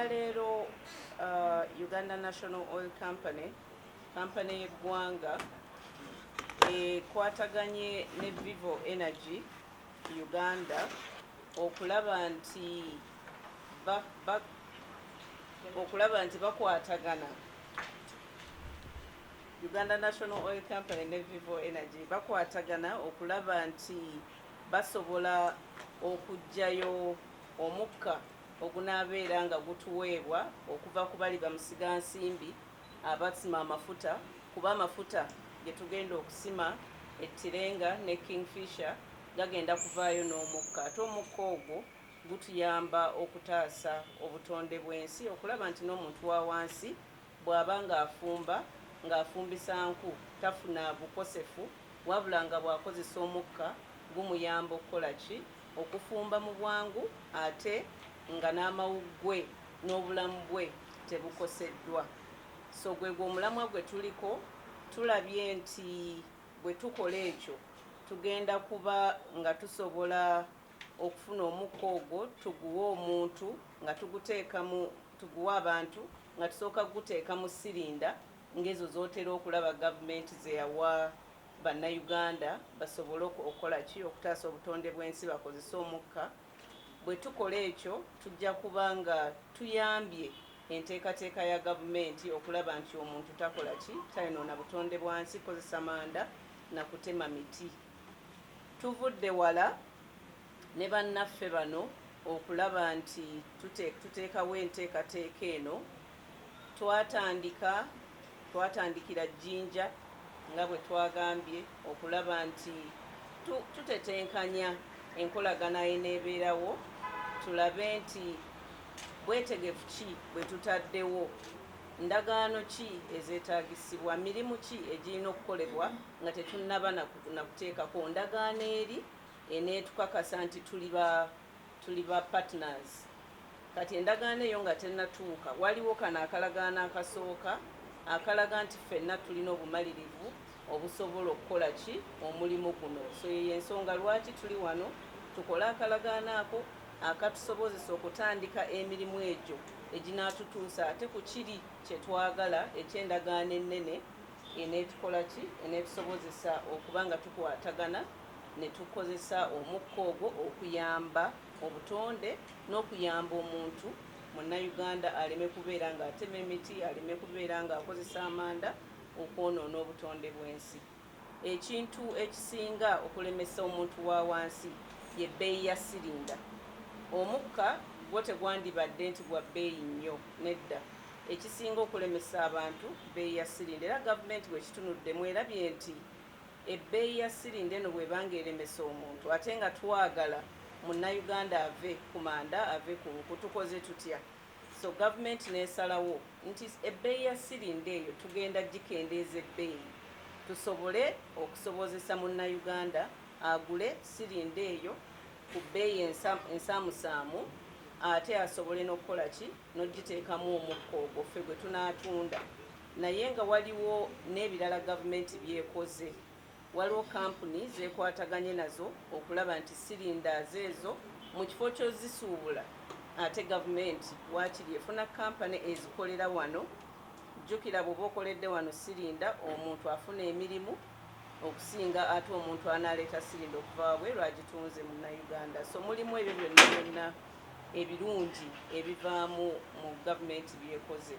olwaleero Uganda National Oil Company y'eggwanga ekwataganye ne Vivo Energy Uganda okulaba nti bakwatagana. Uganda National Oil Company ne Vivo Energy bakwatagana okulaba nti basobola okuggyayo omukka ogunaabeera nga gutuweebwa okuva ku bali bamusigansimbi abasima amafuta, kuba amafuta ge tugenda okusima ettirenga ne Kingfisher gagenda kuvaayo n'omukka. Ate omukka ogwo gutuyamba okutaasa obutonde bw'ensi, okulaba nti n'omuntu wa wansi bw'aba ng'afumbisa nku tafuna bukosefu, wabula nga bw'akozesa omukka gumuyamba okukola ki? Okufumba mu bwangu, ate nga n'amawuggwe n'obulamu bwe tebukoseddwa. So gwe omulamwa gwe tuliko, tulabye nti bwe tukola ekyo tugenda kuba nga tusobola okufuna omukka ogwo tuguwe omuntu nga tuguwa abantu nga tusooka guteeka mu sirinda ng'ezo z'otera okulaba gavumenti ze yawa bannayuganda basobole okukola ki? Okutaasa obutonde bw'ensi bakozesa omukka. Bwe tukola ekyo tujja kuba nga tuyambye enteekateeka ya gavumenti okulaba nti omuntu takola ki? Tayonoona butonde bwa nsi, kozesa manda na kutema miti. Tuvudde wala ne bannaffe bano okulaba nti tuteekawo enteekateeka eno. Twatandikira Jinja nga bwe twagambye okulaba nti tutetenkanya enkolagana eneebeerawo, tulabe nti bwetegefu ki bwe tutaddewo, ndagaano ki ezeetaagisibwa, mirimu ki egirina okukolebwa nga tetunnaba na kuteekako ndagaano eri eneetukakasa nti tuli ba partners. Kati endagaano eyo nga tennatuuka, waliwo kano akalagaano akasooka akalaga nti ffenna tulina obumalirivu obusobola okukola ki? Omulimu guno. So y'ensonga lwaki tuli wano tukole akalagaano ako akatusobozesa okutandika emirimu egyo eginaatutuusa ate ku kiri kye twagala eky'endagaano ennene eneetukola ki? Eneetusobozesa okuba nga tukwatagana ne tukozesa omukka ogwo okuyamba obutonde n'okuyamba omuntu munnayuganda aleme kubeera ng'atema emiti, aleme kubeera ng'akozesa amanda okwonoona obutonde bw'ensi. Ekintu ekisinga okulemesa omuntu wa wansi ye bbeeyi ya sirinda. Omukka gwo tegwandibadde nti gwa bbeeyi nnyo, nedda. Ekisinga okulemesa abantu bbeeyi ya sirinda, era gavumenti bwe kitunuddemu erabye nti ebbeeyi ya sirinda eno bw'ebanga eremesa omuntu ate nga twagala munnayuganda ave ku manda, ave ku nku, tukoze tutya? So gavumenti n'esalawo nti ebbeeyi ya sirinda eyo tugenda gikendeeza ebbeeyi tusobole okusobozesa munnayuganda agule sirinda eyo ku bbeeyi ensaamusaamu, ate asobole n'okukola ki? N'ogiteekamu omukka ogwo ffe gwe tunaatunda. Naye nga waliwo n'ebirala gavumenti byekoze. Waliwo kampuni zeekwataganye nazo okulaba nti sirinda ezo mu kifo ky'ozisuubula ate gavumenti waakiri efuna kampani ezikolera wano. Jjukira bw'oba okoledde wano sirinda omuntu afuna emirimu okusinga ate omuntu anaaleeta sirinda okuva wabwe lwagitunze munnayuganda. So mulimu ebyo byonna ebirungi ebivaamu mu gavumenti byekoze.